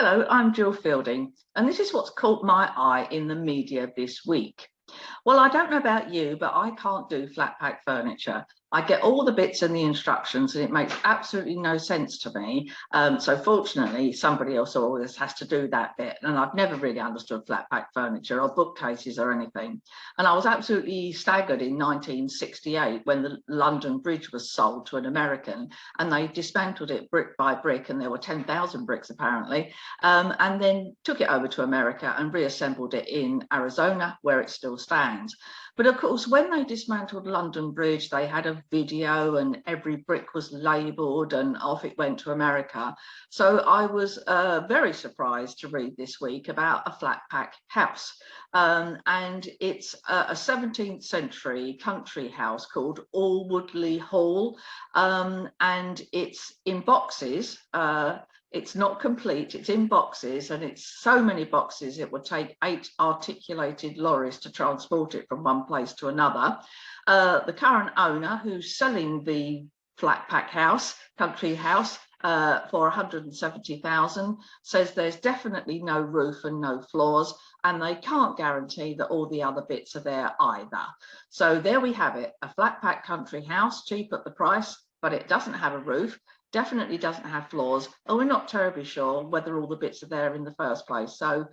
Hello, I'm Gill Fielding, and this is what's caught my eye in the media this week. Well, I don't know about you, but I can't do flat pack furniture. I get all the bits and the instructions and it makes absolutely no sense to me. So fortunately, somebody else always has to do that bit. And I've never really understood flat pack furniture or bookcases or anything. And I was absolutely staggered in 1968 when the London Bridge was sold to an American and they dismantled it brick by brick, and there were 10,000 bricks apparently, and then took it over to America and reassembled it in Arizona, where it still stands. But of course, when they dismantled London Bridge, they had a video and every brick was labelled and off it went to America. So I was very surprised to read this week about a flat pack house. And it's a 17th century country house called Allwoodley Hall. And it's in boxes. It's not complete, it's in boxes, and it's so many boxes it would take 8 articulated lorries to transport it from one place to another. The current owner, who's selling the flat pack house, country house, for 170,000, says there's definitely no roof and no floors, and they can't guarantee that all the other bits are there either. So there we have it, a flat pack country house, cheap at the price, but it doesn't have a roof. Definitely doesn't have floors, and we're not terribly sure whether all the bits are there in the first place. So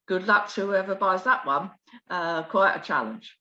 good luck to whoever buys that one. Quite a challenge.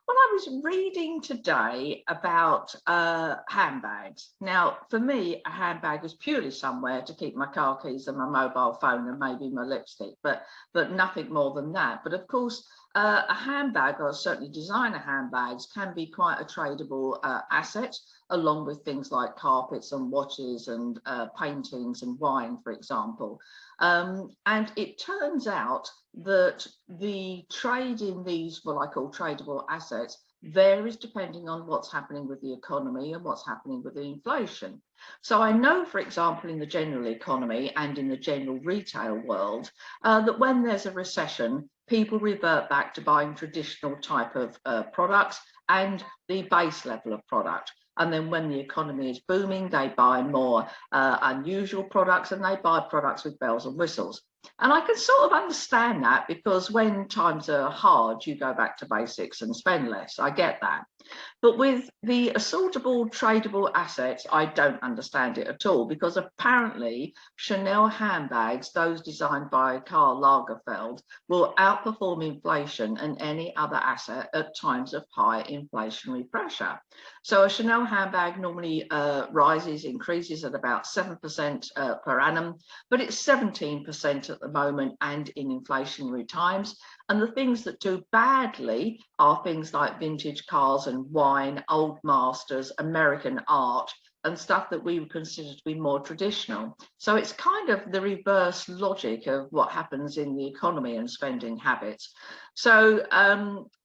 Well, I was reading today about handbags. Now, for me, a handbag is purely somewhere to keep my car keys and my mobile phone and maybe my lipstick, but nothing more than that. But of course, a handbag, or certainly designer handbags, can be quite a tradable asset, along with things like carpets and watches and paintings and wine, for example. And it turns out that the trade in these, what I call tradable assets, varies depending on what's happening with the economy and what's happening with the inflation. So I know, for example, in the general economy and in the general retail world, that when there's a recession, people revert back to buying traditional type of products and the base level of product. And then when the economy is booming, they buy more unusual products, and they buy products with bells and whistles. And I can sort of understand that, because when times are hard, you go back to basics and spend less. I get that. But with the assortable, tradable assets, I don't understand it at all, because apparently Chanel handbags, those designed by Karl Lagerfeld, will outperform inflation and any other asset at times of high inflationary pressure. So a Chanel handbag normally increases at about 7% per annum, but it's 17% at the moment and in inflationary times. And the things that do badly are things like vintage cars and wine, old masters, American art, and stuff that we would consider to be more traditional. So it's kind of the reverse logic of what happens in the economy and spending habits. So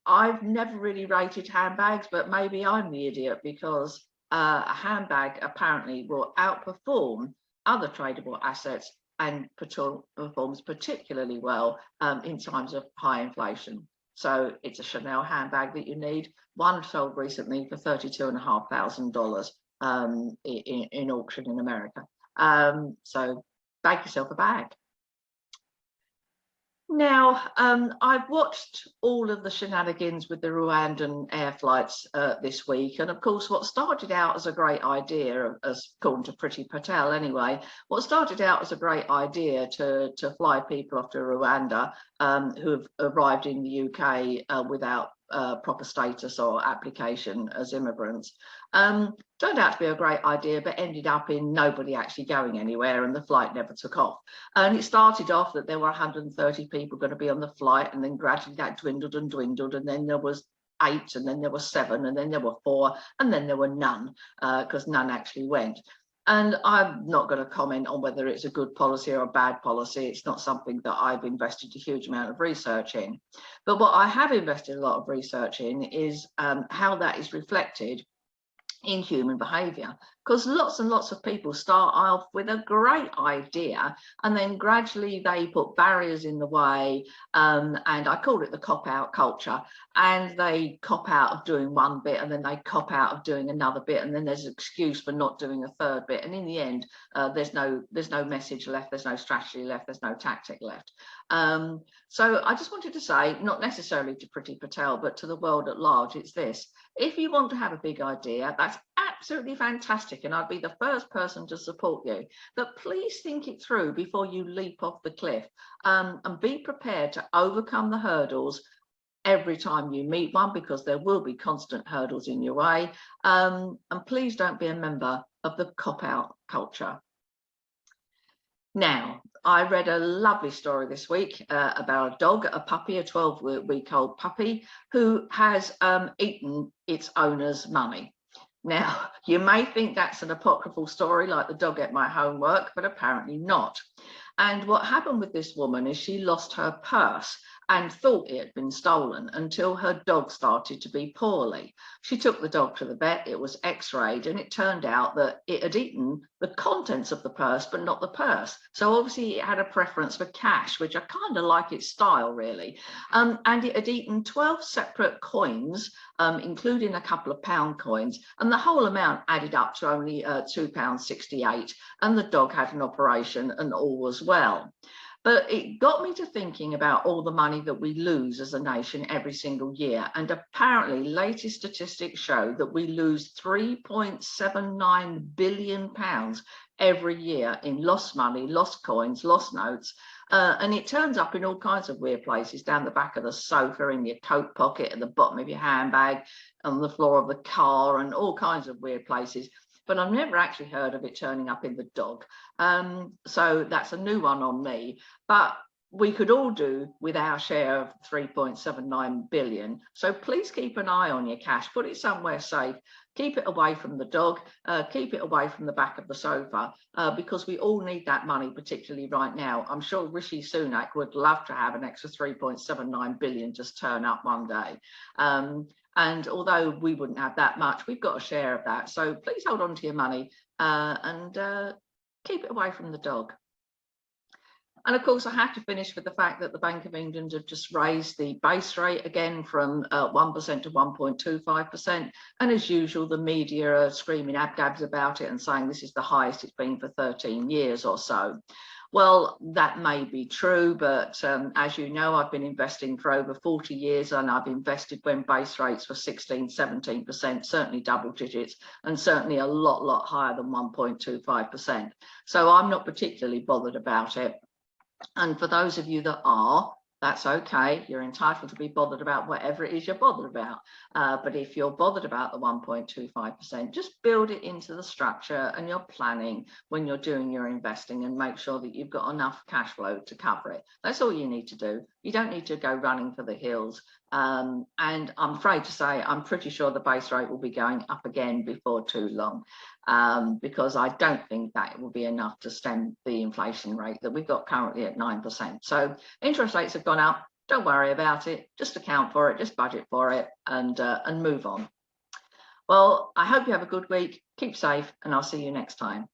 I've never really rated handbags, but maybe I'm the idiot, because a handbag apparently will outperform other tradable assets and performs particularly well in times of high inflation. So it's a Chanel handbag that you need. One sold recently for $32,500 in auction in America. So bag yourself a bag. Now, I've watched all of the shenanigans with the Rwandan Air flights this week. And of course, what started out as a great idea, as according to Priti Patel anyway, what started out as a great idea to fly people off to Rwanda who have arrived in the UK without proper status or application as immigrants, turned out to be a great idea, but ended up in nobody actually going anywhere, and the flight never took off. And it started off that there were 130 people going to be on the flight, and then gradually that dwindled and dwindled, and then there was 8, and then there were 7, and then there were 4, and then there were none, because none actually went. And I'm not going to comment on whether it's a good policy or a bad policy. It's not something that I've invested a huge amount of research in. But what I have invested a lot of research in is how that is reflected in human behaviour. because lots and lots of people start off with a great idea and then gradually they put barriers in the way, and I call it the cop-out culture, and they cop out of doing one bit and then they cop out of doing another bit, and then there's an excuse for not doing a third bit, and in the end there's no message left, there's no strategy left, there's no tactic left. So I just wanted to say, not necessarily to Priti Patel but to the world at large, it's this: if you want to have a big idea, that's absolutely fantastic, and I'd be the first person to support you. But please think it through before you leap off the cliff, and be prepared to overcome the hurdles every time you meet one, because there will be constant hurdles in your way. And please don't be a member of the cop-out culture. Now, I read a lovely story this week about a dog, a puppy, a 12-week-old puppy, who has eaten its owner's money. Now, you may think that's an apocryphal story, like the dog ate my homework, but apparently not. And what happened with this woman is she lost her purse and thought it had been stolen until her dog started to be poorly. She took the dog to the vet, it was x-rayed, and it turned out that it had eaten the contents of the purse, but not the purse. So obviously it had a preference for cash, which I kind of like its style, really. And it had eaten 12 separate coins, including a couple of pound coins, and the whole amount added up to only £2.68, and the dog had an operation and all was well. But it got me to thinking about all the money that we lose as a nation every single year. And apparently latest statistics show that we lose £3.79 billion every year in lost money, lost coins, lost notes. And it turns up in all kinds of weird places: down the back of the sofa, in your coat pocket, at the bottom of your handbag, on the floor of the car, and all kinds of weird places. But I've never actually heard of it turning up in the dog. So that's a new one on me. But we could all do with our share of 3.79 billion. So please keep an eye on your cash, put it somewhere safe, keep it away from the dog, keep it away from the back of the sofa, because we all need that money, particularly right now. I'm sure Rishi Sunak would love to have an extra 3.79 billion just turn up one day. And although we wouldn't have that much, we've got a share of that. So please hold on to your money and keep it away from the dog. And of course, I have to finish with the fact that the Bank of England have just raised the base rate again from 1% to 1.25%. And as usual, the media are screaming abgabs about it and saying this is the highest it's been for 13 years or so. Well, that may be true, but as you know, I've been investing for over 40 years, and I've invested when base rates were 16, 17%, certainly double digits, and certainly a lot higher than 1.25%. So I'm not particularly bothered about it. And for those of you that are, that's okay. You're entitled to be bothered about whatever it is you're bothered about. But if you're bothered about the 1.25%, just build it into the structure and your planning when you're doing your investing, and make sure that you've got enough cash flow to cover it. That's all you need to do. You don't need to go running for the hills. And I'm afraid to say, I'm pretty sure the base rate will be going up again before too long, because I don't think that will be enough to stem the inflation rate that we've got currently at 9%. So interest rates have gone up. Don't worry about it. Just account for it, just budget for it, and move on. Well, I hope you have a good week. Keep safe, and I'll see you next time.